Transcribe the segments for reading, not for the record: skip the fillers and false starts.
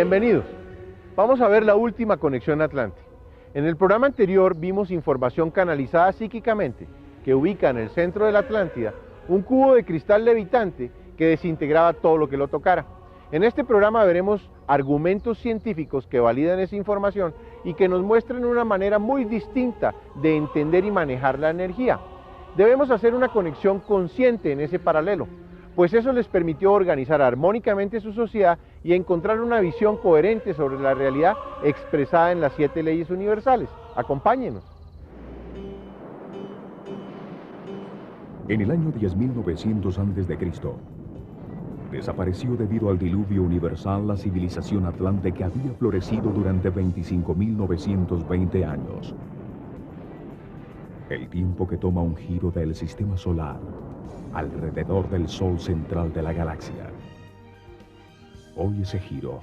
Bienvenidos. Vamos a ver la última conexión atlántica. En el programa anterior vimos información canalizada psíquicamente que ubica en el centro de la Atlántida un cubo de cristal levitante que desintegraba todo lo que lo tocara. En este programa veremos argumentos científicos que validan esa información y que nos muestran una manera muy distinta de entender y manejar la energía. Debemos hacer una conexión consciente en ese paralelo, pues eso les permitió organizar armónicamente su sociedad y encontrar una visión coherente sobre la realidad expresada en las 7 leyes universales. Acompáñenos. En el año 10.900 a.C., desapareció debido al diluvio universal la civilización atlante que había florecido durante 25.920 años. El tiempo que toma un giro del sistema solar alrededor del Sol central de la galaxia. Hoy ese giro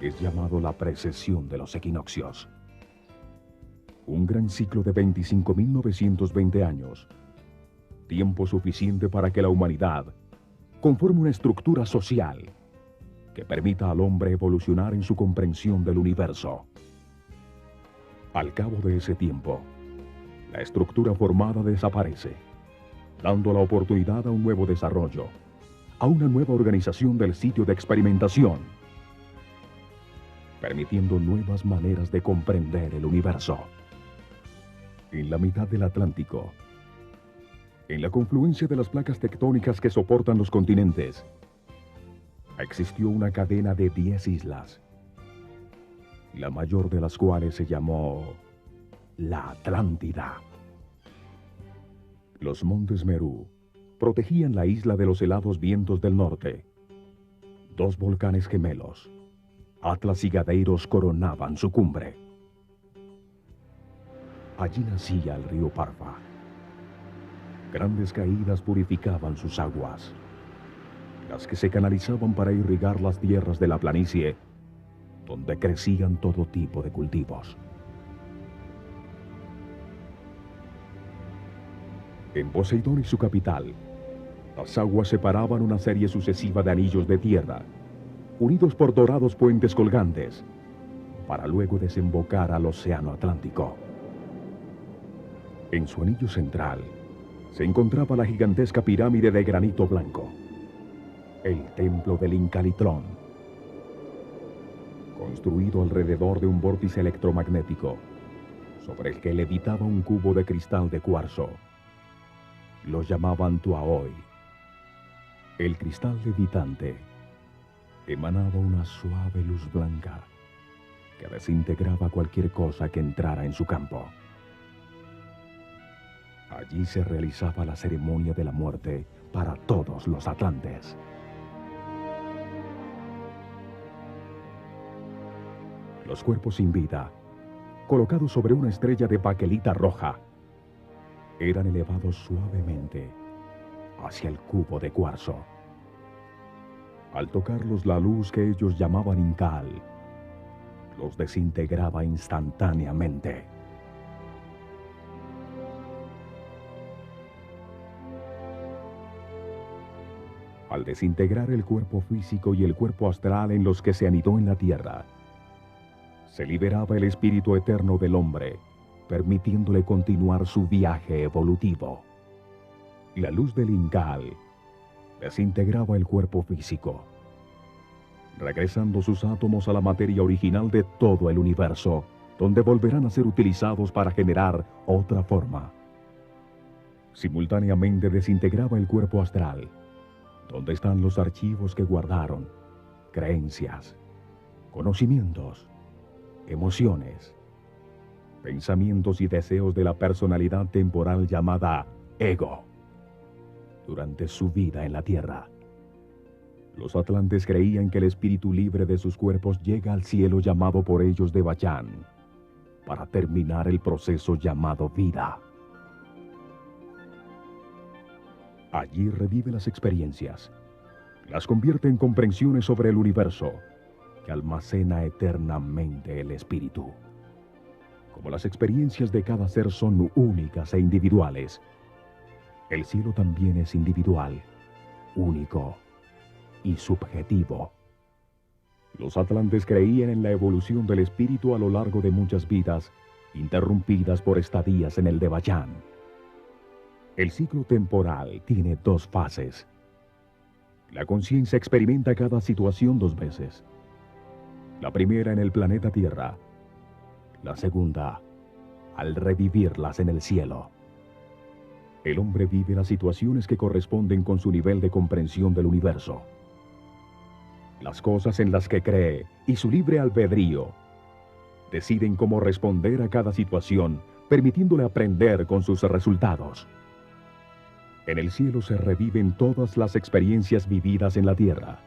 es llamado la precesión de los equinoccios. Un gran ciclo de 25.920 años. Tiempo suficiente para que la humanidad conforme una estructura social que permita al hombre evolucionar en su comprensión del universo. Al cabo de ese tiempo, la estructura formada desaparece, dando la oportunidad a un nuevo desarrollo, a una nueva organización del sitio de experimentación, permitiendo nuevas maneras de comprender el universo. En la mitad del Atlántico, en la confluencia de las placas tectónicas que soportan los continentes, existió una cadena de 10 islas, la mayor de las cuales se llamó la Atlántida. Los montes Merú protegían la isla de los helados vientos del norte. 2 volcanes gemelos, Atlas y Gadeiros, coronaban su cumbre. Allí nacía el río Parfa. Grandes caídas purificaban sus aguas, las que se canalizaban para irrigar las tierras de la planicie, donde crecían todo tipo de cultivos. En Poseidón y su capital, las aguas separaban una serie sucesiva de anillos de tierra, unidos por dorados puentes colgantes, para luego desembocar al océano Atlántico. En su anillo central se encontraba la gigantesca pirámide de granito blanco, el templo del Incalitrón, construido alrededor de un vórtice electromagnético, sobre el que levitaba un cubo de cristal de cuarzo. Lo llamaban Tuaoi. El cristal levitante emanaba una suave luz blanca que desintegraba cualquier cosa que entrara en su campo. Allí se realizaba la ceremonia de la muerte para todos los atlantes. Los cuerpos sin vida, colocados sobre una estrella de baquelita roja, eran elevados suavemente hacia el cubo de cuarzo. Al tocarlos, la luz que ellos llamaban Incal los desintegraba instantáneamente. Al desintegrar el cuerpo físico y el cuerpo astral en los que se anidó en la tierra, se liberaba el espíritu eterno del hombre, permitiéndole continuar su viaje evolutivo. La luz del Incal desintegraba el cuerpo físico, regresando sus átomos a la materia original de todo el universo, donde volverán a ser utilizados para generar otra forma. Simultáneamente desintegraba el cuerpo astral, donde están los archivos que guardaron, creencias, conocimientos, emociones, pensamientos y deseos de la personalidad temporal llamada ego, durante su vida en la Tierra. Los atlantes creían que el espíritu libre de sus cuerpos llega al cielo llamado por ellos de Bachán, para terminar el proceso llamado vida. Allí revive las experiencias, las convierte en comprensiones sobre el universo, que almacena eternamente el espíritu. Como las experiencias de cada ser son únicas e individuales, el cielo también es individual, único y subjetivo. Los atlantes creían en la evolución del espíritu a lo largo de muchas vidas, interrumpidas por estadías en el Devachan. El ciclo temporal tiene dos fases. La conciencia experimenta cada situación dos veces. La primera en el planeta Tierra. La segunda, al revivirlas en el cielo. El hombre vive las situaciones que corresponden con su nivel de comprensión del universo. Las cosas en las que cree y su libre albedrío deciden cómo responder a cada situación, permitiéndole aprender con sus resultados. En el cielo se reviven todas las experiencias vividas en la tierra,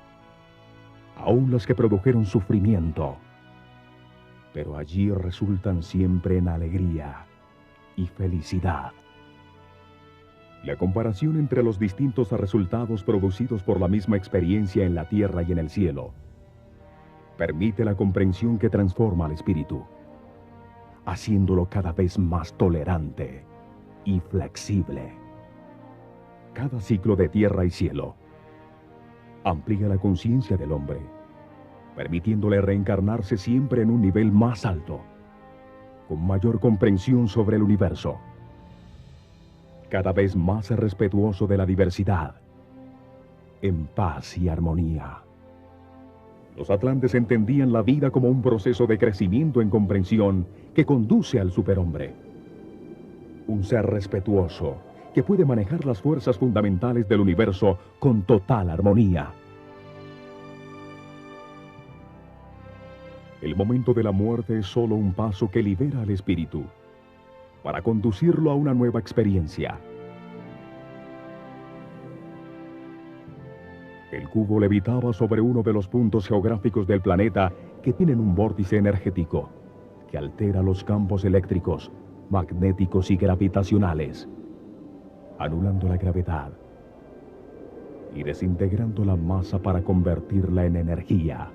aún las que produjeron sufrimiento, pero allí resultan siempre en alegría y felicidad. La comparación entre los distintos resultados producidos por la misma experiencia en la tierra y en el cielo permite la comprensión que transforma al espíritu, haciéndolo cada vez más tolerante y flexible. Cada ciclo de tierra y cielo amplía la conciencia del hombre, permitiéndole reencarnarse siempre en un nivel más alto, con mayor comprensión sobre el universo, cada vez más respetuoso de la diversidad, en paz y armonía. Los atlantes entendían la vida como un proceso de crecimiento en comprensión que conduce al superhombre. Un ser respetuoso que puede manejar las fuerzas fundamentales del universo con total armonía. El momento de la muerte es solo un paso que libera al espíritu para conducirlo a una nueva experiencia. El cubo levitaba sobre uno de los puntos geográficos del planeta que tienen un vórtice energético que altera los campos eléctricos, magnéticos y gravitacionales, anulando la gravedad y desintegrando la masa para convertirla en energía.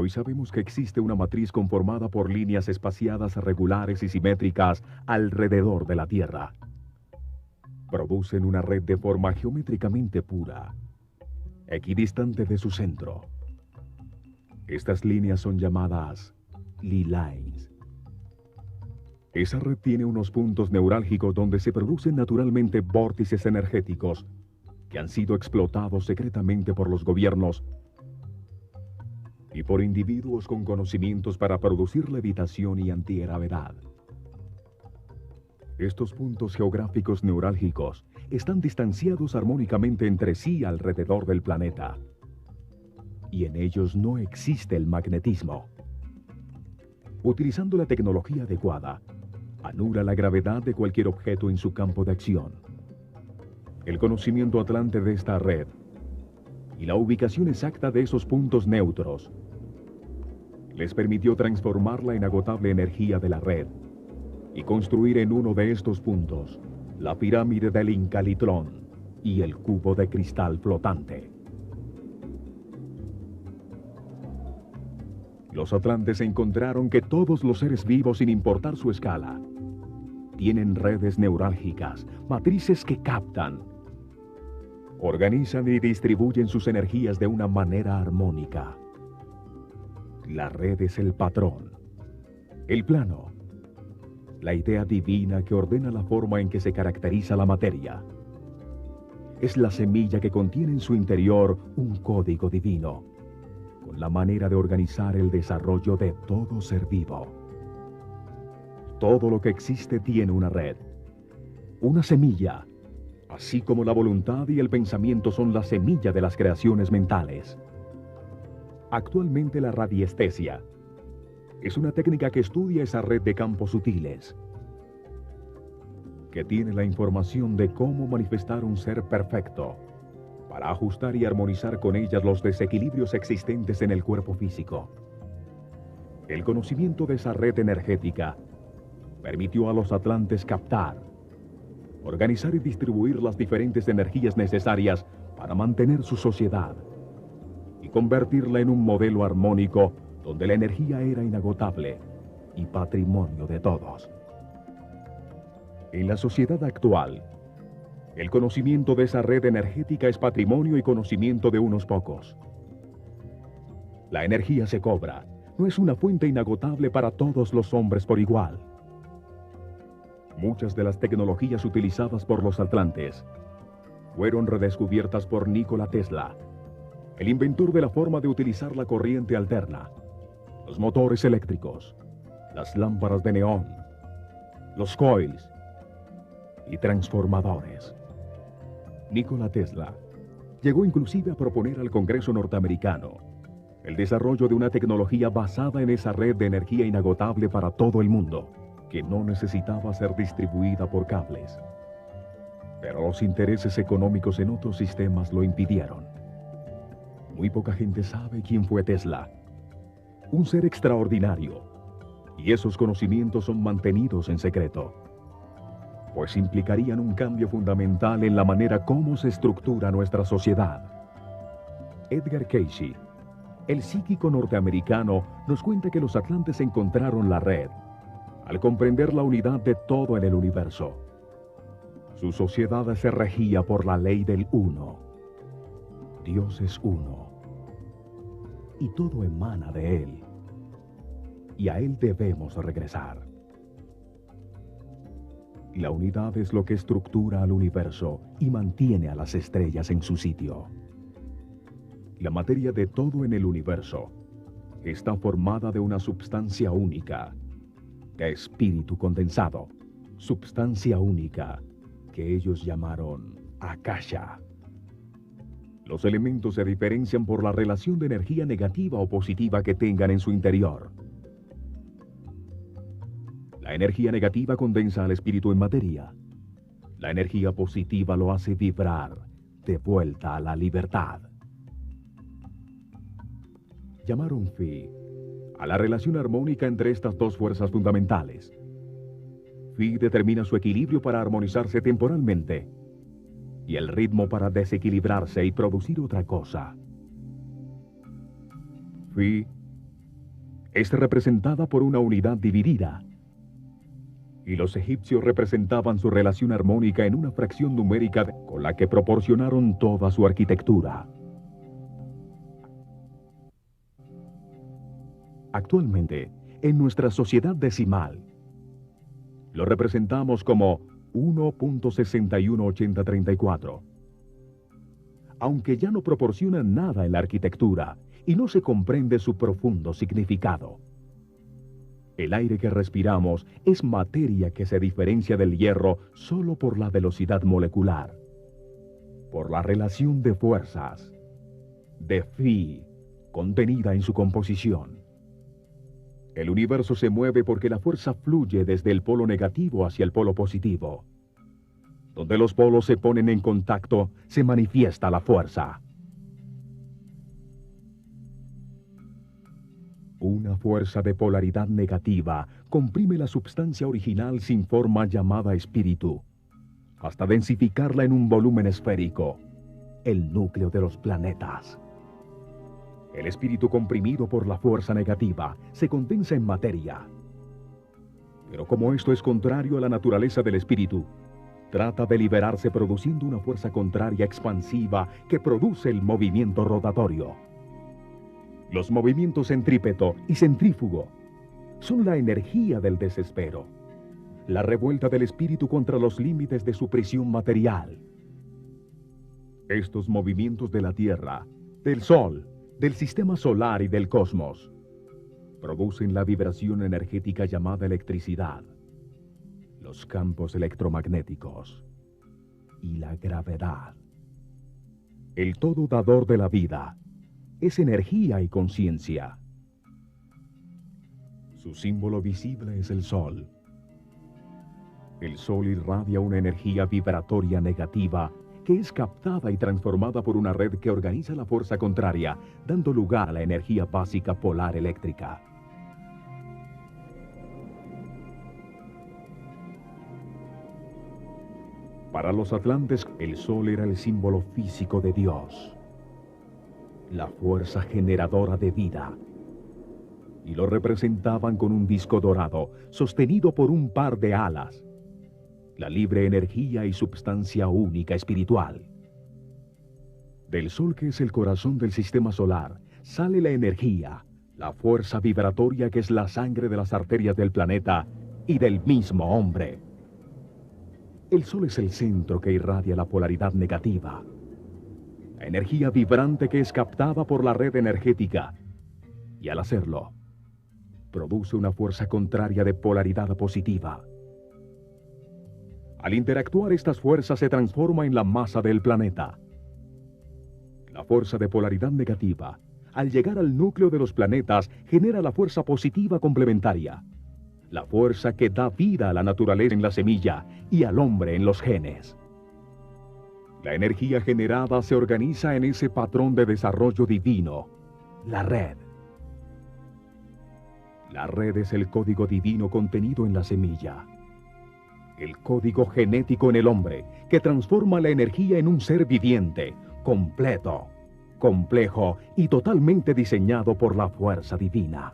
Hoy sabemos que existe una matriz conformada por líneas espaciadas regulares y simétricas alrededor de la Tierra. Producen una red de forma geométricamente pura, equidistante de su centro. Estas líneas son llamadas Lie lines. Esa red tiene unos puntos neurálgicos donde se producen naturalmente vórtices energéticos que han sido explotados secretamente por los gobiernos y por individuos con conocimientos para producir levitación y antigravedad. Estos puntos geográficos neurálgicos están distanciados armónicamente entre sí alrededor del planeta, y en ellos no existe el magnetismo. Utilizando la tecnología adecuada, anula la gravedad de cualquier objeto en su campo de acción. El conocimiento atlante de esta red y la ubicación exacta de esos puntos neutros les permitió transformar la inagotable energía de la red y construir en uno de estos puntos la pirámide del Incalitrón y el cubo de cristal flotante. Los atlantes encontraron que todos los seres vivos, sin importar su escala, tienen redes neurálgicas, matrices que captan, organizan y distribuyen sus energías de una manera armónica. La red es el patrón, el plano, la idea divina que ordena la forma en que se caracteriza la materia. Es la semilla que contiene en su interior un código divino, con la manera de organizar el desarrollo de todo ser vivo. Todo lo que existe tiene una red, una semilla, así como la voluntad y el pensamiento son la semilla de las creaciones mentales. Actualmente la radiestesia es una técnica que estudia esa red de campos sutiles, que tiene la información de cómo manifestar un ser perfecto, para ajustar y armonizar con ellas los desequilibrios existentes en el cuerpo físico. El conocimiento de esa red energética permitió a los atlantes captar, organizar y distribuir las diferentes energías necesarias para mantener su sociedad y convertirla en un modelo armónico donde la energía era inagotable y patrimonio de todos. En la sociedad actual, el conocimiento de esa red energética es patrimonio y conocimiento de unos pocos. La energía se cobra, no es una fuente inagotable para todos los hombres por igual. Muchas de las tecnologías utilizadas por los atlantes fueron redescubiertas por Nikola Tesla, el inventor de la forma de utilizar la corriente alterna, los motores eléctricos, las lámparas de neón, los coils y transformadores. Nikola Tesla llegó inclusive a proponer al Congreso norteamericano el desarrollo de una tecnología basada en esa red de energía inagotable para todo el mundo, que no necesitaba ser distribuida por cables. Pero los intereses económicos en otros sistemas lo impidieron. Muy poca gente sabe quién fue Tesla. Un ser extraordinario, y esos conocimientos son mantenidos en secreto, pues implicarían un cambio fundamental en la manera como se estructura nuestra sociedad. Edgar Cayce, el psíquico norteamericano, nos cuenta que los atlantes encontraron la red al comprender la unidad de todo en el universo. Su sociedad se regía por la ley del uno. Dios es uno, y todo emana de Él, y a Él debemos regresar. La unidad es lo que estructura al universo y mantiene a las estrellas en su sitio. La materia de todo en el universo está formada de una substancia única, de espíritu condensado, substancia única que ellos llamaron Akasha. Los elementos se diferencian por la relación de energía negativa o positiva que tengan en su interior. La energía negativa condensa al espíritu en materia. La energía positiva lo hace vibrar de vuelta a la libertad. Llamaron Phi a la relación armónica entre estas dos fuerzas fundamentales. Phi determina su equilibrio para armonizarse temporalmente y el ritmo para desequilibrarse y producir otra cosa. Phi es representada por una unidad dividida, y los egipcios representaban su relación armónica en una fracción numérica con la que proporcionaron toda su arquitectura. Actualmente, en nuestra sociedad decimal, lo representamos como 1.618034. Aunque ya no proporciona nada en la arquitectura y no se comprende su profundo significado. El aire que respiramos es materia que se diferencia del hierro solo por la velocidad molecular, por la relación de fuerzas, de Phi, contenida en su composición. El universo se mueve porque la fuerza fluye desde el polo negativo hacia el polo positivo. Donde los polos se ponen en contacto, se manifiesta la fuerza. Una fuerza de polaridad negativa comprime la substancia original sin forma llamada espíritu, hasta densificarla en un volumen esférico, el núcleo de los planetas. El espíritu comprimido por la fuerza negativa se condensa en materia. Pero como esto es contrario a la naturaleza del espíritu, trata de liberarse produciendo una fuerza contraria expansiva que produce el movimiento rotatorio. Los movimientos centrípeto y centrífugo son la energía del desespero, la revuelta del espíritu contra los límites de su prisión material. Estos movimientos de la Tierra, del Sol, del sistema solar y del cosmos producen la vibración energética llamada electricidad, los campos electromagnéticos y la gravedad. El todo dador de la vida es energía y conciencia. Su símbolo visible es el Sol. El Sol irradia una energía vibratoria negativa que es captada y transformada por una red que organiza la fuerza contraria, dando lugar a la energía básica polar eléctrica. Para los atlantes, el Sol era el símbolo físico de Dios, la fuerza generadora de vida, y lo representaban con un disco dorado, sostenido por un par de alas, la libre energía y substancia única espiritual. Del Sol, que es el corazón del sistema solar, sale la energía, la fuerza vibratoria que es la sangre de las arterias del planeta y del mismo hombre. El Sol es el centro que irradia la polaridad negativa, la energía vibrante que es captada por la red energética, y al hacerlo, produce una fuerza contraria de polaridad positiva. Al interactuar, estas fuerzas se transforman en la masa del planeta. La fuerza de polaridad negativa, al llegar al núcleo de los planetas, genera la fuerza positiva complementaria, la fuerza que da vida a la naturaleza en la semilla y al hombre en los genes. La energía generada se organiza en ese patrón de desarrollo divino, la red. La red es el código divino contenido en la semilla, el código genético en el hombre, que transforma la energía en un ser viviente, completo, complejo y totalmente diseñado por la fuerza divina.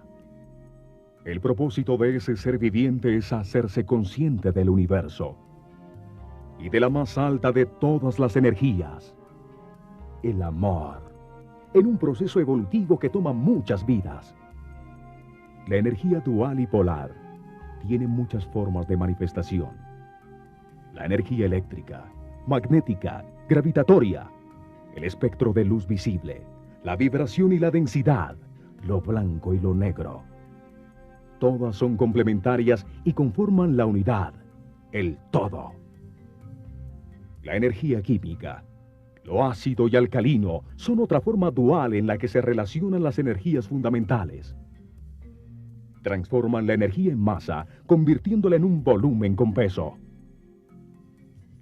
El propósito de ese ser viviente es hacerse consciente del universo y de la más alta de todas las energías, el amor, en un proceso evolutivo que toma muchas vidas. La energía dual y polar tiene muchas formas de manifestación. La energía eléctrica, magnética, gravitatoria, el espectro de luz visible, la vibración y la densidad, lo blanco y lo negro. Todas son complementarias y conforman la unidad, el todo. La energía química, lo ácido y alcalino, son otra forma dual en la que se relacionan las energías fundamentales. Transforman la energía en masa, convirtiéndola en un volumen con peso.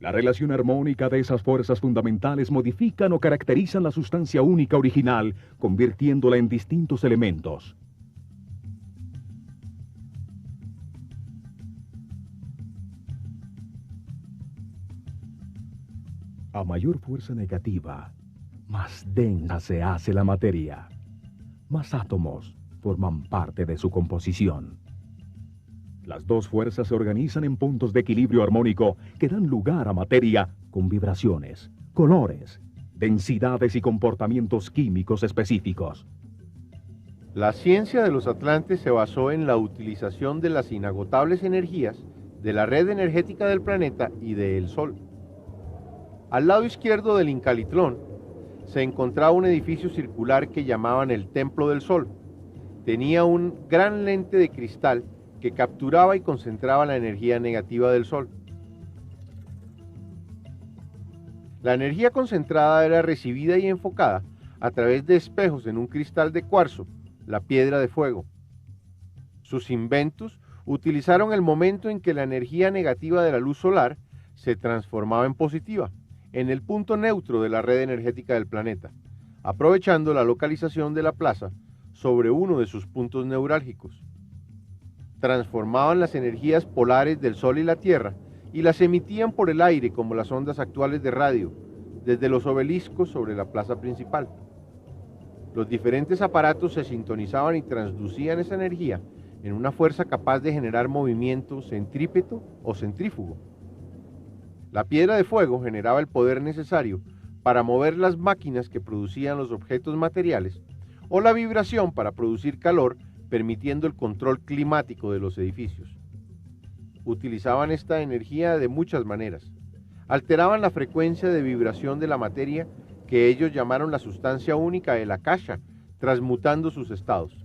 La relación armónica de esas fuerzas fundamentales modifican o caracterizan la sustancia única original, convirtiéndola en distintos elementos. A mayor fuerza negativa, más densa se hace la materia. Más átomos forman parte de su composición. Las dos fuerzas se organizan en puntos de equilibrio armónico que dan lugar a materia con vibraciones, colores, densidades y comportamientos químicos específicos. La ciencia de los atlantes se basó en la utilización de las inagotables energías de la red energética del planeta y del Sol. Al lado izquierdo del Incalitlón se encontraba un edificio circular que llamaban el Templo del Sol. Tenía un gran lente de cristal que capturaba y concentraba la energía negativa del Sol. La energía concentrada era recibida y enfocada a través de espejos en un cristal de cuarzo, la piedra de fuego. Sus inventos utilizaron el momento en que la energía negativa de la luz solar se transformaba en positiva, en el punto neutro de la red energética del planeta, aprovechando la localización de la plaza sobre uno de sus puntos neurálgicos. Transformaban las energías polares del Sol y la Tierra y las emitían por el aire como las ondas actuales de radio, desde los obeliscos sobre la plaza principal. Los diferentes aparatos se sintonizaban y transducían esa energía en una fuerza capaz de generar movimiento centrípeto o centrífugo. La piedra de fuego generaba el poder necesario para mover las máquinas que producían los objetos materiales o la vibración para producir calor, permitiendo el control climático de los edificios. Utilizaban esta energía de muchas maneras. Alteraban la frecuencia de vibración de la materia que ellos llamaron la sustancia única el akasha, transmutando sus estados.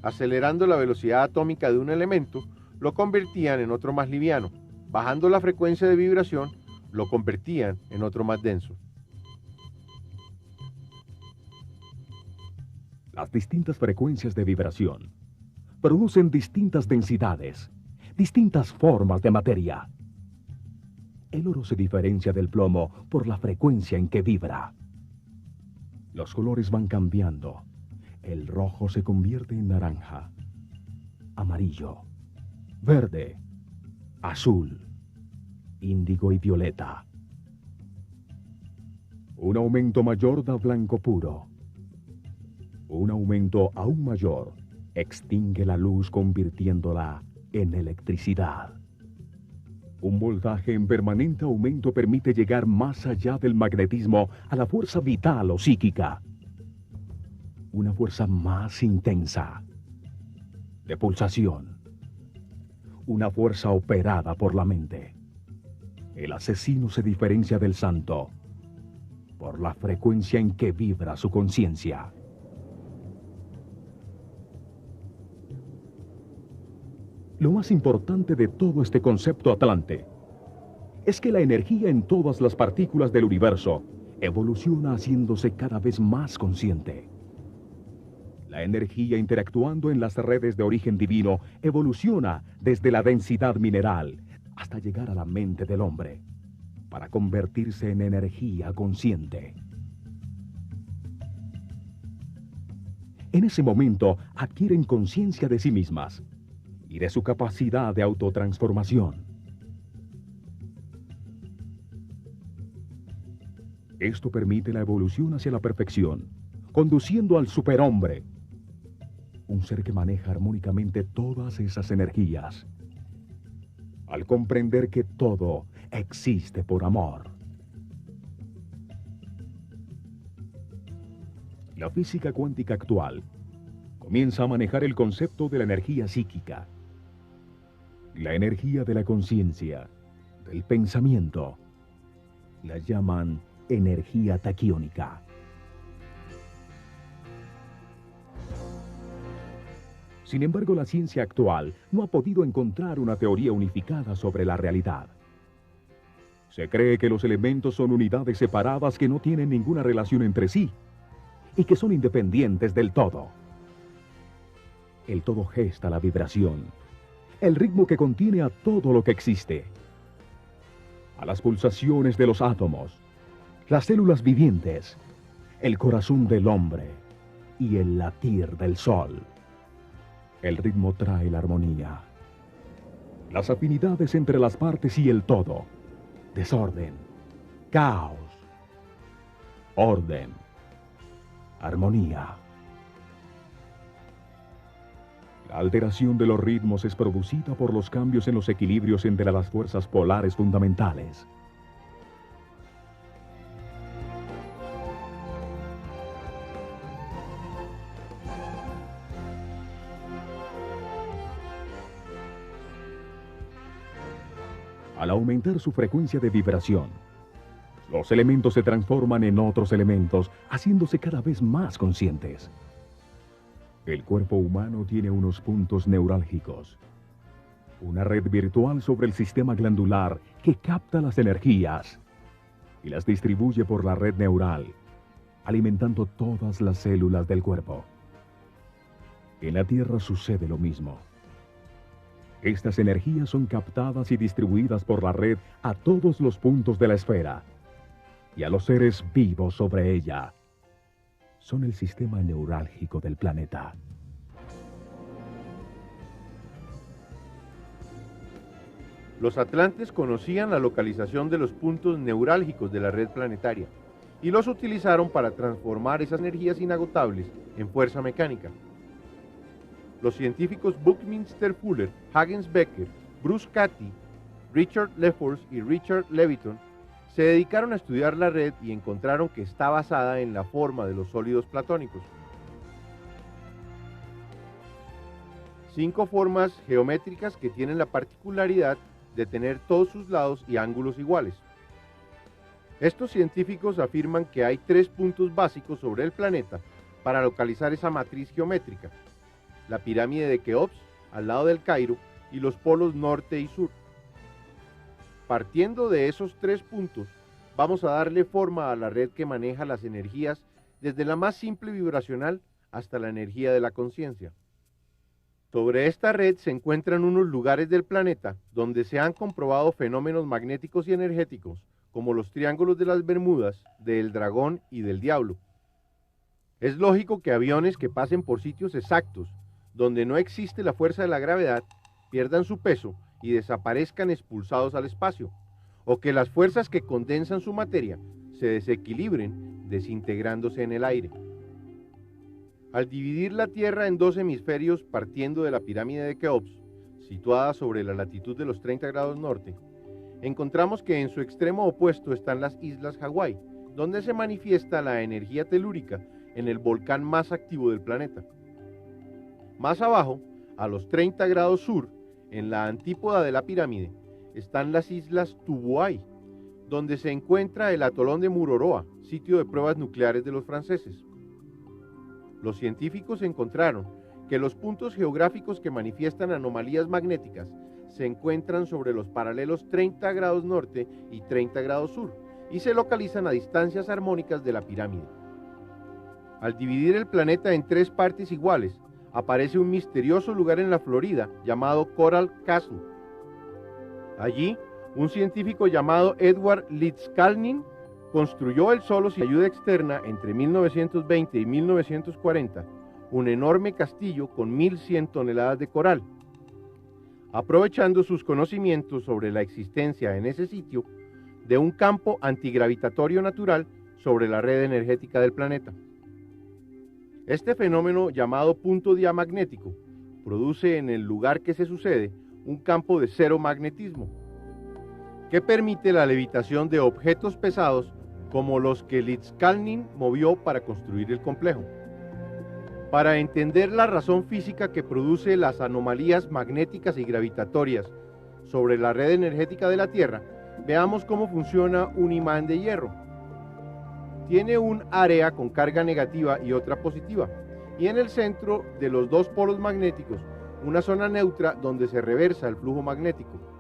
Acelerando la velocidad atómica de un elemento, lo convertían en otro más liviano. Bajando la frecuencia de vibración, lo convertían en otro más denso. Las distintas frecuencias de vibración producen distintas densidades, distintas formas de materia. El oro se diferencia del plomo por la frecuencia en que vibra. Los colores van cambiando. El rojo se convierte en naranja, amarillo, verde, azul, índigo y violeta. Un aumento mayor da blanco puro. Un aumento aún mayor extingue la luz convirtiéndola en electricidad. Un voltaje en permanente aumento permite llegar más allá del magnetismo a la fuerza vital o psíquica. Una fuerza más intensa, de pulsación. Una fuerza operada por la mente. El asesino se diferencia del santo por la frecuencia en que vibra su conciencia. Lo más importante de todo este concepto atlante es que la energía en todas las partículas del universo evoluciona haciéndose cada vez más consciente. La energía interactuando en las redes de origen divino evoluciona desde la densidad mineral hasta llegar a la mente del hombre, para convertirse en energía consciente. En ese momento adquieren conciencia de sí mismas y de su capacidad de autotransformación. Esto permite la evolución hacia la perfección, conduciendo al superhombre, un ser que maneja armónicamente todas esas energías, al comprender que todo existe por amor. La física cuántica actual comienza a manejar el concepto de la energía psíquica, la energía de la conciencia, del pensamiento. La llaman energía taquiónica. Sin embargo, la ciencia actual no ha podido encontrar una teoría unificada sobre la realidad. Se cree que los elementos son unidades separadas que no tienen ninguna relación entre sí y que son independientes del todo. El todo gesta la vibración, el ritmo que contiene a todo lo que existe, a las pulsaciones de los átomos, las células vivientes, el corazón del hombre y el latir del sol. El ritmo trae la armonía, las afinidades entre las partes y el todo, desorden, caos, orden, armonía. La alteración de los ritmos es producida por los cambios en los equilibrios entre las fuerzas polares fundamentales. Al aumentar su frecuencia de vibración, los elementos se transforman en otros elementos, haciéndose cada vez más conscientes. El cuerpo humano tiene unos puntos neurálgicos, una red virtual sobre el sistema glandular que capta las energías y las distribuye por la red neural, alimentando todas las células del cuerpo. En la Tierra sucede lo mismo. Estas energías son captadas y distribuidas por la red a todos los puntos de la esfera y a los seres vivos sobre ella. Son el sistema neurálgico del planeta. Los atlantes conocían la localización de los puntos neurálgicos de la red planetaria y los utilizaron para transformar esas energías inagotables en fuerza mecánica. Los científicos Buckminster Fuller, Huggins Becker, Bruce Cathy, Richard Lefforts y Richard Leviton se dedicaron a estudiar la red y encontraron que está basada en la forma de los sólidos platónicos. 5 formas geométricas que tienen la particularidad de tener todos sus lados y ángulos iguales. Estos científicos afirman que hay 3 puntos básicos sobre el planeta para localizar esa matriz geométrica: la pirámide de Keops, al lado del Cairo, y los polos norte y sur. Partiendo de esos 3 puntos, vamos a darle forma a la red que maneja las energías desde la más simple vibracional hasta la energía de la conciencia. Sobre esta red se encuentran unos lugares del planeta donde se han comprobado fenómenos magnéticos y energéticos, como los triángulos de las Bermudas, del Dragón y del Diablo. Es lógico que aviones que pasen por sitios exactos, donde no existe la fuerza de la gravedad, pierdan su peso y desaparezcan expulsados al espacio, o que las fuerzas que condensan su materia se desequilibren, desintegrándose en el aire. Al dividir la Tierra en dos hemisferios partiendo de la pirámide de Keops, situada sobre la latitud de los 30 grados norte, encontramos que en su extremo opuesto están las islas Hawái, donde se manifiesta la energía telúrica en el volcán más activo del planeta. Más abajo, a los 30 grados sur, en la antípoda de la pirámide, están las islas Tubuai, donde se encuentra el atolón de Mururoa, sitio de pruebas nucleares de los franceses. Los científicos encontraron que los puntos geográficos que manifiestan anomalías magnéticas se encuentran sobre los paralelos 30 grados norte y 30 grados sur y se localizan a distancias armónicas de la pirámide. Al dividir el planeta en tres partes iguales, aparece un misterioso lugar en la Florida llamado Coral Castle. Allí, un científico llamado Edward Litzkalnin construyó él solo sin ayuda externa entre 1920 y 1940 un enorme castillo con 1.100 toneladas de coral. Aprovechando sus conocimientos sobre la existencia en ese sitio de un campo antigravitatorio natural sobre la red energética del planeta. Este fenómeno, llamado punto diamagnético, produce en el lugar que se sucede un campo de cero magnetismo, que permite la levitación de objetos pesados como los que Litzkalnin movió para construir el complejo. Para entender la razón física que produce las anomalías magnéticas y gravitatorias sobre la red energética de la Tierra, veamos cómo funciona un imán de hierro. Tiene un área con carga negativa y otra positiva, y en el centro de los dos polos magnéticos, una zona neutra donde se reversa el flujo magnético.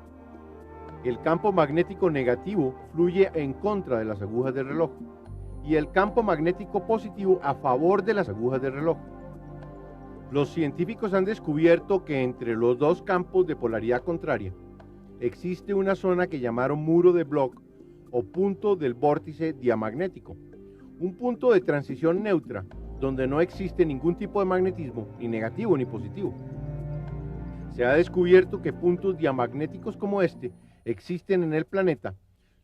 El campo magnético negativo fluye en contra de las agujas del reloj y el campo magnético positivo a favor de las agujas del reloj. Los científicos han descubierto que entre los dos campos de polaridad contraria existe una zona que llamaron muro de Bloch o punto del vórtice diamagnético, un punto de transición neutra donde no existe ningún tipo de magnetismo, ni negativo ni positivo. Se ha descubierto que puntos diamagnéticos como este existen en el planeta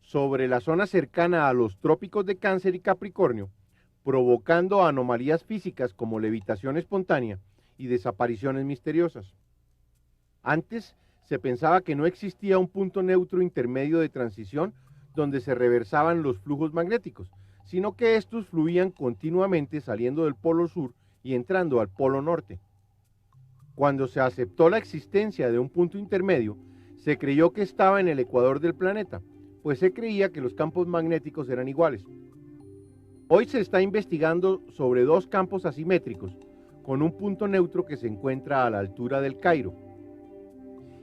sobre la zona cercana a los trópicos de Cáncer y Capricornio, provocando anomalías físicas como levitación espontánea y desapariciones misteriosas. Antes se pensaba que no existía un punto neutro intermedio de transición donde se reversaban los flujos magnéticos, sino que estos fluían continuamente saliendo del polo sur y entrando al polo norte. Cuando se aceptó la existencia de un punto intermedio, se creyó que estaba en el ecuador del planeta, pues se creía que los campos magnéticos eran iguales. Hoy se está investigando sobre dos campos asimétricos, con un punto neutro que se encuentra a la altura del Cairo,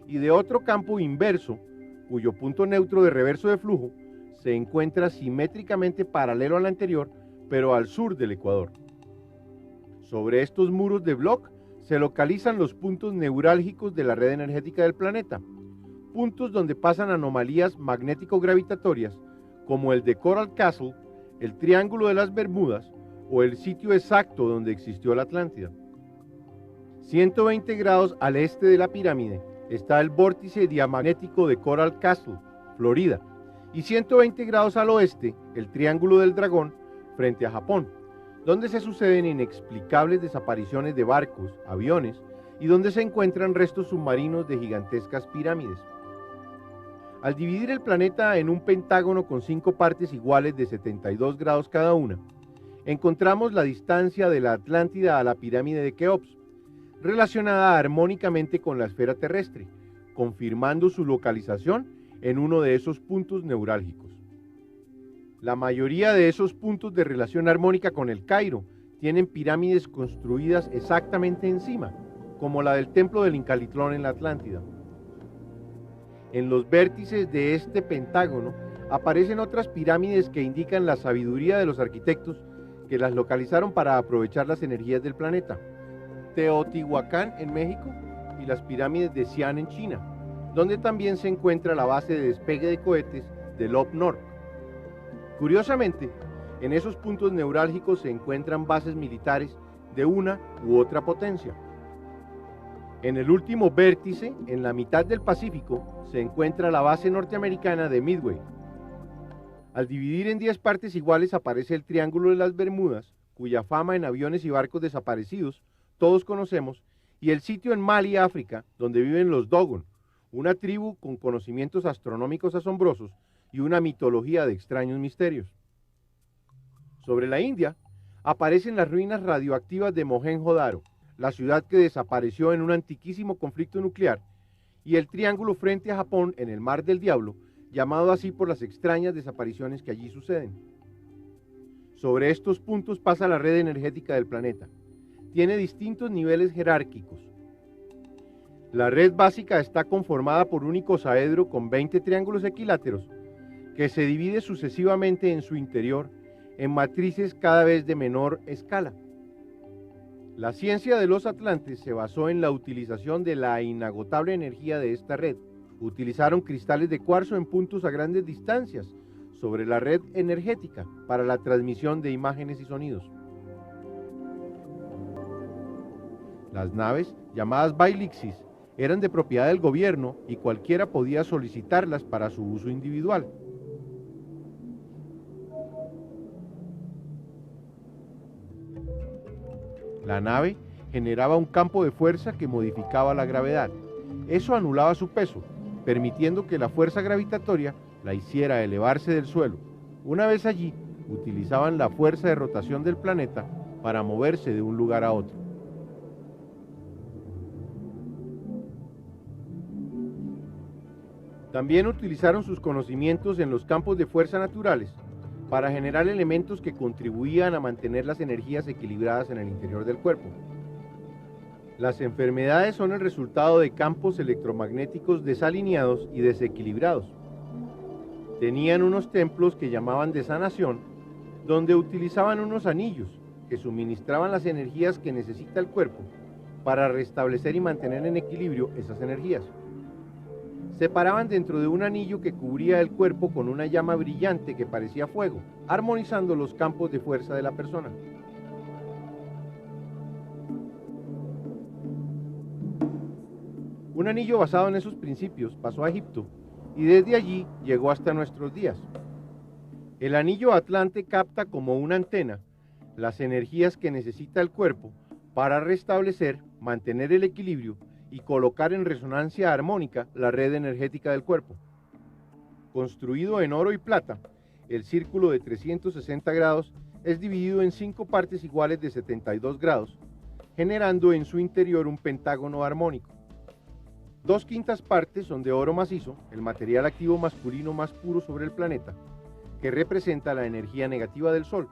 y de otro campo inverso, cuyo punto neutro de reverso de flujo se encuentra simétricamente paralelo al anterior, pero al sur del ecuador. Sobre estos muros de Bloch se localizan los puntos neurálgicos de la red energética del planeta, puntos donde pasan anomalías magnético-gravitatorias como el de Coral Castle, el Triángulo de las Bermudas o el sitio exacto donde existió la Atlántida. 120 grados al este de la pirámide está el vórtice diamagnético de Coral Castle, Florida, y 120 grados al oeste el Triángulo del Dragón frente a Japón, donde se suceden inexplicables desapariciones de barcos, aviones y donde se encuentran restos submarinos de gigantescas pirámides. Al dividir el planeta en un pentágono con 5 partes iguales de 72 grados cada una, encontramos la distancia de la Atlántida a la pirámide de Keops, relacionada armónicamente con la esfera terrestre, confirmando su localización en uno de esos puntos neurálgicos. La mayoría de esos puntos de relación armónica con el Cairo tienen pirámides construidas exactamente encima, como la del templo del Incalitlón en la Atlántida. En los vértices de este pentágono aparecen otras pirámides que indican la sabiduría de los arquitectos que las localizaron para aprovechar las energías del planeta. Teotihuacán en México y las pirámides de Xi'an en China, donde también se encuentra la base de despegue de cohetes de Lob North. Curiosamente, en esos puntos neurálgicos se encuentran bases militares de una u otra potencia. En el último vértice, en la mitad del Pacífico, se encuentra la base norteamericana de Midway. Al dividir en 10 partes iguales aparece el Triángulo de las Bermudas, cuya fama en aviones y barcos desaparecidos todos conocemos, y el sitio en Mali, África, donde viven los Dogon, una tribu con conocimientos astronómicos asombrosos y una mitología de extraños misterios. Sobre la India, aparecen las ruinas radioactivas de Mohenjo-Daro, la ciudad que desapareció en un antiquísimo conflicto nuclear, y el triángulo frente a Japón en el Mar del Diablo, llamado así por las extrañas desapariciones que allí suceden. Sobre estos puntos pasa la red energética del planeta. Tiene distintos niveles jerárquicos. La red básica está conformada por un icosaedro con 20 triángulos equiláteros, que se divide sucesivamente en su interior en matrices cada vez de menor escala. La ciencia de los atlantes se basó en la utilización de la inagotable energía de esta red. Utilizaron cristales de cuarzo en puntos a grandes distancias sobre la red energética para la transmisión de imágenes y sonidos. Las naves, llamadas Bailixis, eran de propiedad del gobierno y cualquiera podía solicitarlas para su uso individual. La nave generaba un campo de fuerza que modificaba la gravedad. Eso anulaba su peso, permitiendo que la fuerza gravitatoria la hiciera elevarse del suelo. Una vez allí, utilizaban la fuerza de rotación del planeta para moverse de un lugar a otro. También utilizaron sus conocimientos en los campos de fuerza naturales para generar elementos que contribuían a mantener las energías equilibradas en el interior del cuerpo. Las enfermedades son el resultado de campos electromagnéticos desalineados y desequilibrados. Tenían unos templos que llamaban de sanación, donde utilizaban unos anillos que suministraban las energías que necesita el cuerpo para restablecer y mantener en equilibrio esas energías. Se paraban dentro de un anillo que cubría el cuerpo con una llama brillante que parecía fuego, armonizando los campos de fuerza de la persona. Un anillo basado en esos principios pasó a Egipto y desde allí llegó hasta nuestros días. El anillo atlante capta como una antena las energías que necesita el cuerpo para restablecer, mantener el equilibrio y colocar en resonancia armónica la red energética del cuerpo. Construido en oro y plata, el círculo de 360 grados es dividido en 5 partes iguales de 72 grados, generando en su interior un pentágono armónico. 2/5 partes son de oro macizo, el material activo masculino más puro sobre el planeta, que representa la energía negativa del Sol.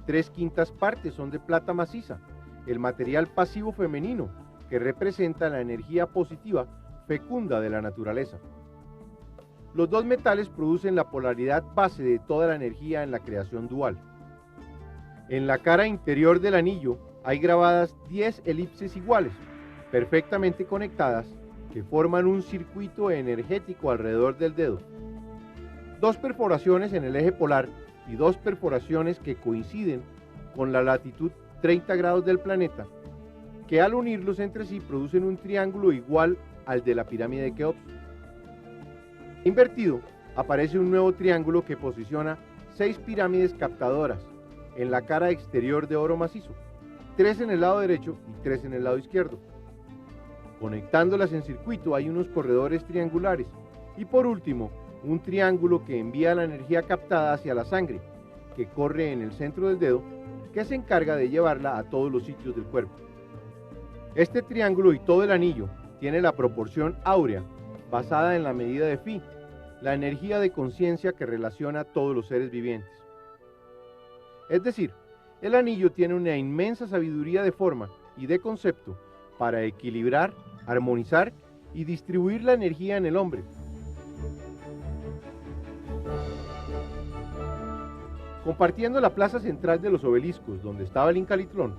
3/5 partes son de plata maciza, el material pasivo femenino, que representa la energía positiva, fecunda de la naturaleza. Los dos metales producen la polaridad base de toda la energía en la creación dual. En la cara interior del anillo hay grabadas 10 elipses iguales, perfectamente conectadas, que forman un circuito energético alrededor del dedo. 2 perforaciones en el eje polar y 2 perforaciones que coinciden con la latitud 30 grados del planeta, que al unirlos entre sí producen un triángulo igual al de la pirámide de Keops. Invertido, aparece un nuevo triángulo que posiciona 6 pirámides captadoras en la cara exterior de oro macizo, 3 en el lado derecho y 3 en el lado izquierdo. Conectándolas en circuito hay unos corredores triangulares y por último, un triángulo que envía la energía captada hacia la sangre, que corre en el centro del dedo, que se encarga de llevarla a todos los sitios del cuerpo. Este triángulo y todo el anillo tiene la proporción áurea, basada en la medida de Phi, la energía de conciencia que relaciona a todos los seres vivientes. Es decir, el anillo tiene una inmensa sabiduría de forma y de concepto para equilibrar, armonizar y distribuir la energía en el hombre. Compartiendo la plaza central de los obeliscos donde estaba el Incalitlón,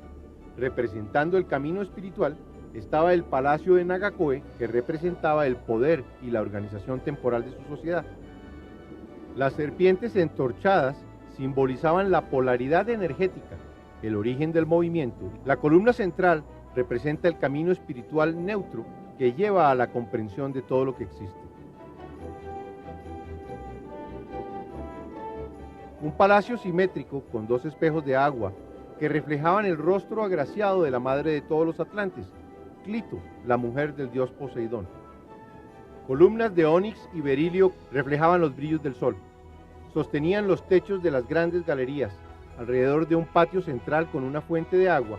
representando el camino espiritual, estaba el palacio de Nagakoe, que representaba el poder y la organización temporal de su sociedad. Las serpientes entorchadas simbolizaban la polaridad energética, el origen del movimiento. La columna central representa el camino espiritual neutro que lleva a la comprensión de todo lo que existe. Un palacio simétrico con 2 espejos de agua que reflejaban el rostro agraciado de la madre de todos los atlantes, Clito, la mujer del dios Poseidón. Columnas de ónix y berilio reflejaban los brillos del sol. Sostenían los techos de las grandes galerías, alrededor de un patio central con una fuente de agua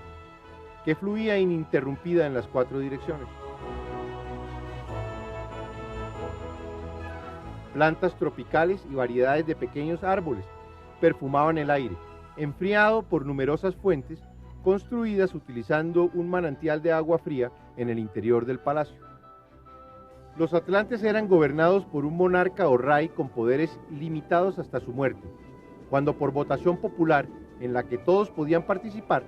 que fluía ininterrumpida en las 4 direcciones. Plantas tropicales y variedades de pequeños árboles perfumaban el aire, enfriado por numerosas fuentes construidas utilizando un manantial de agua fría en el interior del palacio. Los atlantes eran gobernados por un monarca o rey con poderes limitados hasta su muerte, cuando por votación popular, en la que todos podían participar,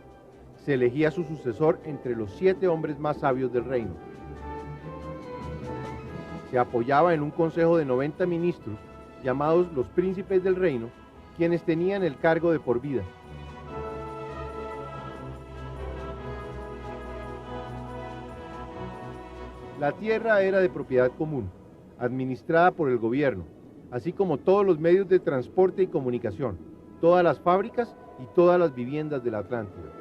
se elegía su sucesor entre los 7 hombres más sabios del reino. Se apoyaba en un consejo de 90 ministros, llamados los príncipes del reino, quienes tenían el cargo de por vida. La tierra era de propiedad común, administrada por el gobierno, así como todos los medios de transporte y comunicación, todas las fábricas y todas las viviendas de la Atlántida.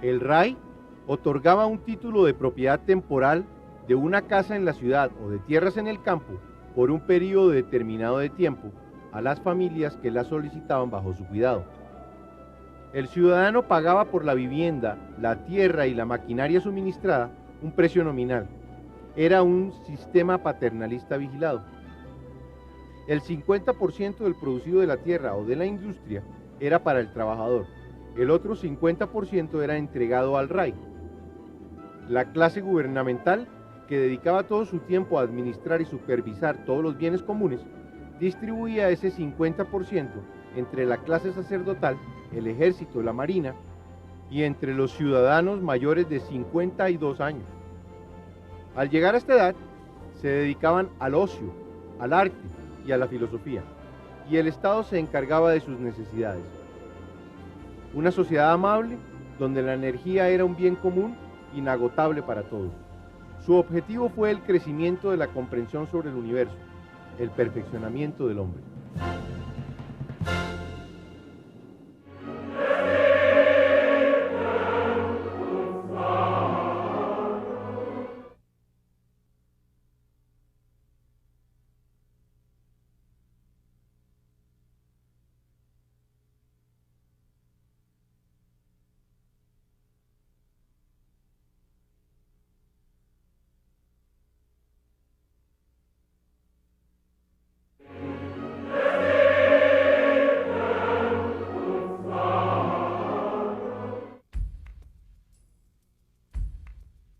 El rey otorgaba un título de propiedad temporal de una casa en la ciudad o de tierras en el campo por un periodo determinado de tiempo a las familias que la solicitaban bajo su cuidado. El ciudadano pagaba por la vivienda, la tierra y la maquinaria suministrada un precio nominal. Era un sistema paternalista vigilado. El 50% del producido de la tierra o de la industria era para el trabajador. El otro 50% era entregado al rey. La clase gubernamental, que dedicaba todo su tiempo a administrar y supervisar todos los bienes comunes, distribuía ese 50% entre la clase sacerdotal, el ejército, la marina, y entre los ciudadanos mayores de 52 años. Al llegar a esta edad, se dedicaban al ocio, al arte y a la filosofía, y el Estado se encargaba de sus necesidades. Una sociedad amable, donde la energía era un bien común, inagotable para todos. Su objetivo fue el crecimiento de la comprensión sobre el universo, el perfeccionamiento del hombre.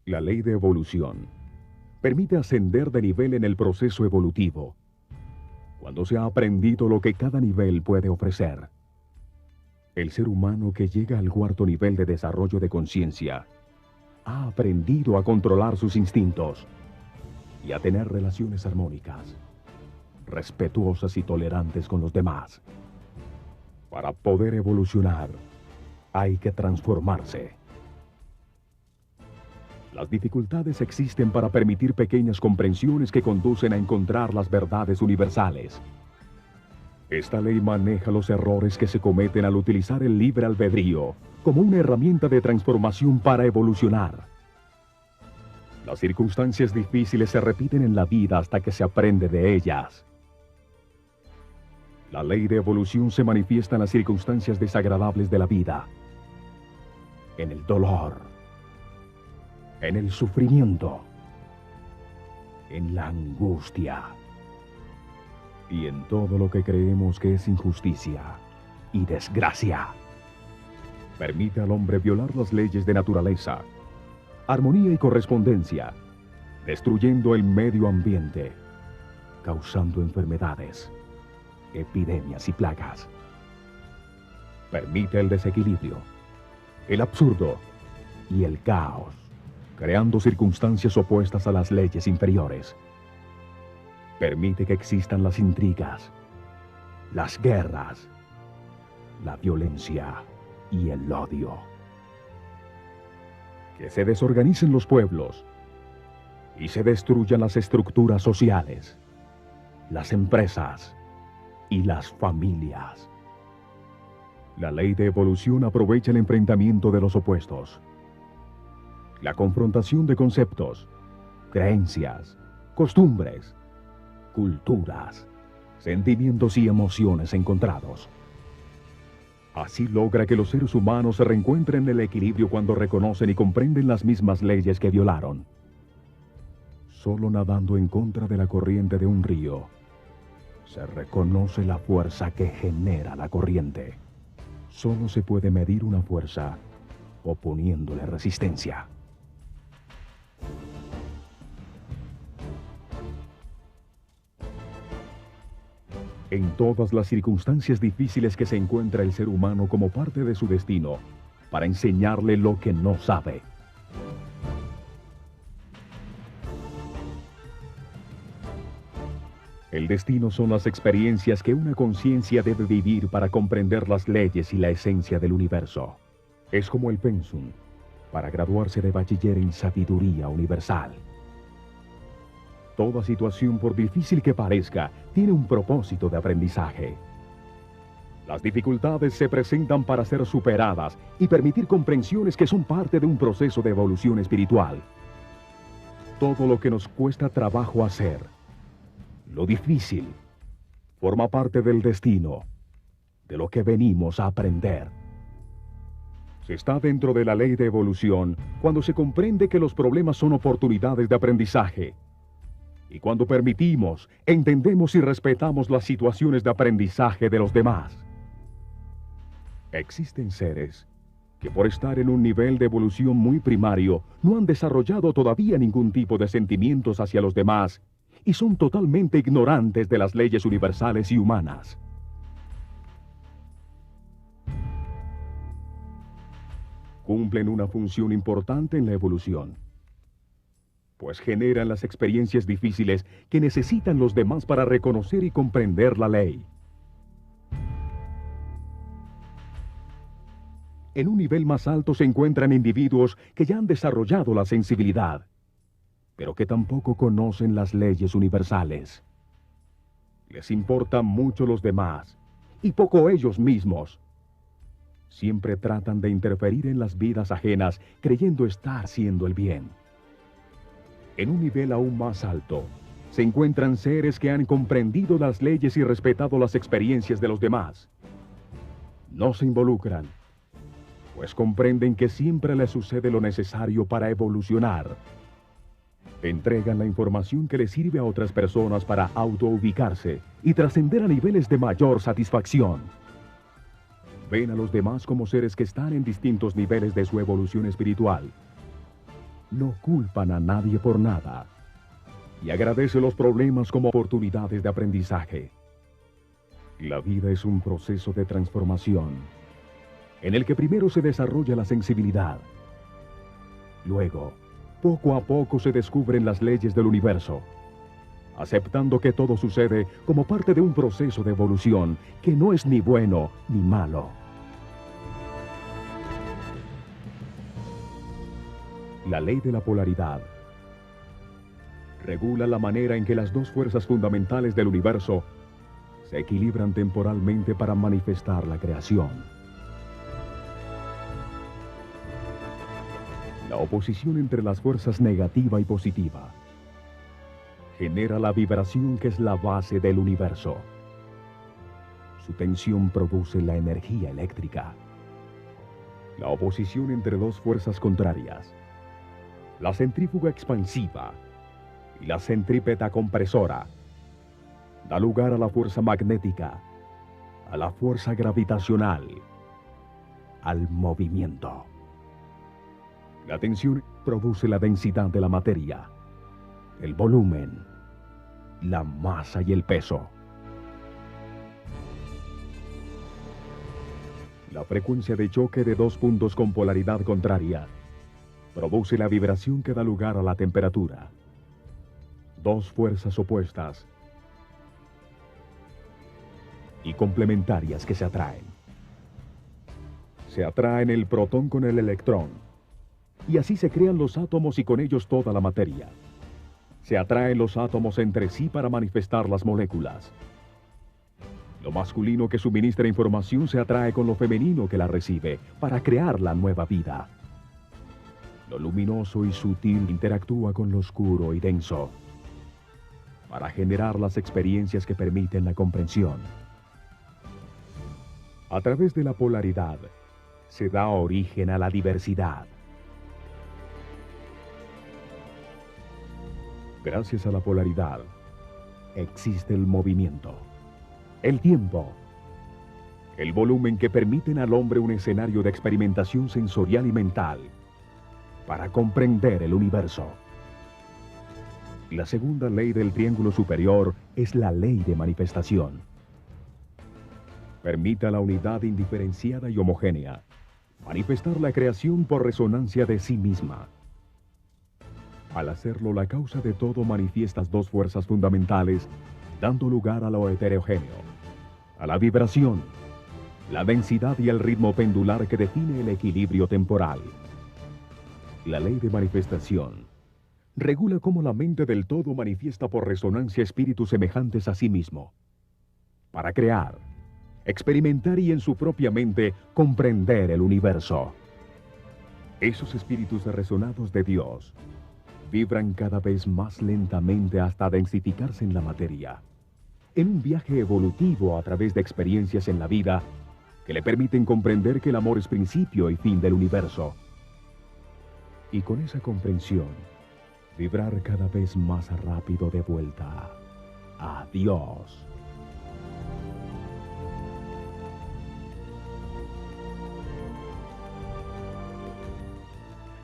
La ley de evolución permite ascender de nivel en el proceso evolutivo, cuando se ha aprendido lo que cada nivel puede ofrecer. El ser humano que llega al 4º nivel de desarrollo de conciencia ha aprendido a controlar sus instintos y a tener relaciones armónicas, respetuosas y tolerantes con los demás. Para poder evolucionar, hay que transformarse. Las dificultades existen para permitir pequeñas comprensiones que conducen a encontrar las verdades universales. Esta ley maneja los errores que se cometen al utilizar el libre albedrío como una herramienta de transformación para evolucionar. Las circunstancias difíciles se repiten en la vida hasta que se aprende de ellas. La ley de evolución se manifiesta en las circunstancias desagradables de la vida, en el dolor, en el sufrimiento, en la angustia y en todo lo que creemos que es injusticia y desgracia. Permite al hombre violar las leyes de naturaleza, armonía y correspondencia, destruyendo el medio ambiente, causando enfermedades, epidemias y plagas. Permite el desequilibrio, el absurdo y el caos, creando circunstancias opuestas a las leyes inferiores. Permite que existan las intrigas, las guerras, la violencia y el odio. Que se desorganicen los pueblos y se destruyan las estructuras sociales, las empresas y las familias. La ley de evolución aprovecha el enfrentamiento de los opuestos, la confrontación de conceptos, creencias, costumbres, culturas, sentimientos y emociones encontrados. Así logra que los seres humanos se reencuentren en el equilibrio cuando reconocen y comprenden las mismas leyes que violaron. Solo nadando en contra de la corriente de un río, se reconoce la fuerza que genera la corriente. Solo se puede medir una fuerza oponiéndole resistencia. En todas las circunstancias difíciles que se encuentra el ser humano como parte de su destino, para enseñarle lo que no sabe. El destino son las experiencias que una conciencia debe vivir para comprender las leyes y la esencia del universo. Es como el pensum para graduarse de bachiller en sabiduría universal. Toda situación, por difícil que parezca, tiene un propósito de aprendizaje. Las dificultades se presentan para ser superadas y permitir comprensiones que son parte de un proceso de evolución espiritual. Todo lo que nos cuesta trabajo hacer, lo difícil, forma parte del destino, de lo que venimos a aprender. Se está dentro de la ley de evolución cuando se comprende que los problemas son oportunidades de aprendizaje. Y cuando permitimos, entendemos y respetamos las situaciones de aprendizaje de los demás. Existen seres que por estar en un nivel de evolución muy primario no han desarrollado todavía ningún tipo de sentimientos hacia los demás y son totalmente ignorantes de las leyes universales y humanas. Cumplen una función importante en la evolución, pues generan las experiencias difíciles que necesitan los demás para reconocer y comprender la ley. En un nivel más alto se encuentran individuos que ya han desarrollado la sensibilidad, pero que tampoco conocen las leyes universales. Les importan mucho los demás y poco ellos mismos. Siempre tratan de interferir en las vidas ajenas creyendo estar haciendo el bien. En un nivel aún más alto, se encuentran seres que han comprendido las leyes y respetado las experiencias de los demás. No se involucran, pues comprenden que siempre les sucede lo necesario para evolucionar. Entregan la información que les sirve a otras personas para autoubicarse y trascender a niveles de mayor satisfacción. Ven a los demás como seres que están en distintos niveles de su evolución espiritual. No culpan a nadie por nada y agradecen los problemas como oportunidades de aprendizaje. La vida es un proceso de transformación en el que primero se desarrolla la sensibilidad. Luego, poco a poco se descubren las leyes del universo, aceptando que todo sucede como parte de un proceso de evolución que no es ni bueno ni malo. La ley de la polaridad regula la manera en que las dos fuerzas fundamentales del universo se equilibran temporalmente para manifestar la creación. La oposición entre las fuerzas negativa y positiva genera la vibración que es la base del universo. Su tensión produce la energía eléctrica. La oposición entre dos fuerzas contrarias, la centrífuga expansiva y la centrípeta compresora, da lugar a la fuerza magnética, a la fuerza gravitacional, al movimiento. La tensión produce la densidad de la materia, el volumen, la masa y el peso. La frecuencia de choque de dos puntos con polaridad contraria produce la vibración que da lugar a la temperatura. Dos fuerzas opuestas y complementarias que se atraen. Se atraen el protón con el electrón, y así se crean los átomos y con ellos toda la materia. Se atraen los átomos entre sí para manifestar las moléculas. Lo masculino que suministra información se atrae con lo femenino que la recibe para crear la nueva vida. Lo luminoso y sutil interactúa con lo oscuro y denso para generar las experiencias que permiten la comprensión. A través de la polaridad se da origen a la diversidad. Gracias a la polaridad existe el movimiento, el tiempo, el volumen que permiten al hombre un escenario de experimentación sensorial y mental para comprender el universo. La segunda ley del triángulo superior es la ley de manifestación. Permite a la unidad indiferenciada y homogénea manifestar la creación por resonancia de sí misma. Al hacerlo, la causa de todo manifiesta dos fuerzas fundamentales, dando lugar a lo heterogéneo, a la vibración, la densidad y el ritmo pendular que define el equilibrio temporal. La ley de manifestación regula cómo la mente del todo manifiesta por resonancia espíritus semejantes a sí mismo, para crear, experimentar y en su propia mente comprender el universo. Esos espíritus resonados de Dios vibran cada vez más lentamente hasta densificarse en la materia, en un viaje evolutivo a través de experiencias en la vida que le permiten comprender que el amor es principio y fin del universo. Y con esa comprensión, vibrar cada vez más rápido de vuelta a Dios.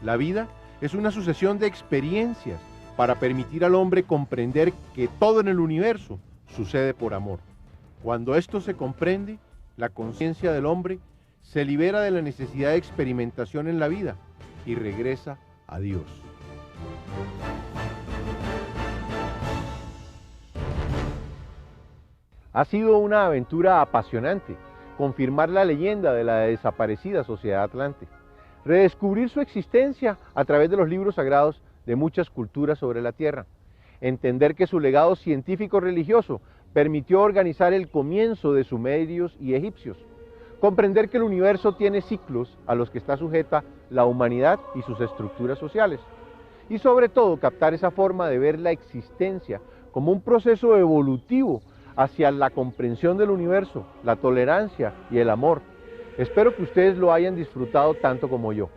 La vida es una sucesión de experiencias para permitir al hombre comprender que todo en el universo sucede por amor. Cuando esto se comprende, la conciencia del hombre se libera de la necesidad de experimentación en la vida y regresa a Dios. Ha sido una aventura apasionante confirmar la leyenda de la desaparecida Sociedad Atlante, redescubrir su existencia a través de los libros sagrados de muchas culturas sobre la Tierra, entender que su legado científico-religioso permitió organizar el comienzo de sumerios y egipcios, comprender que el universo tiene ciclos a los que está sujeta la humanidad y sus estructuras sociales, y sobre todo captar esa forma de ver la existencia como un proceso evolutivo hacia la comprensión del universo, la tolerancia y el amor. Espero que ustedes lo hayan disfrutado tanto como yo.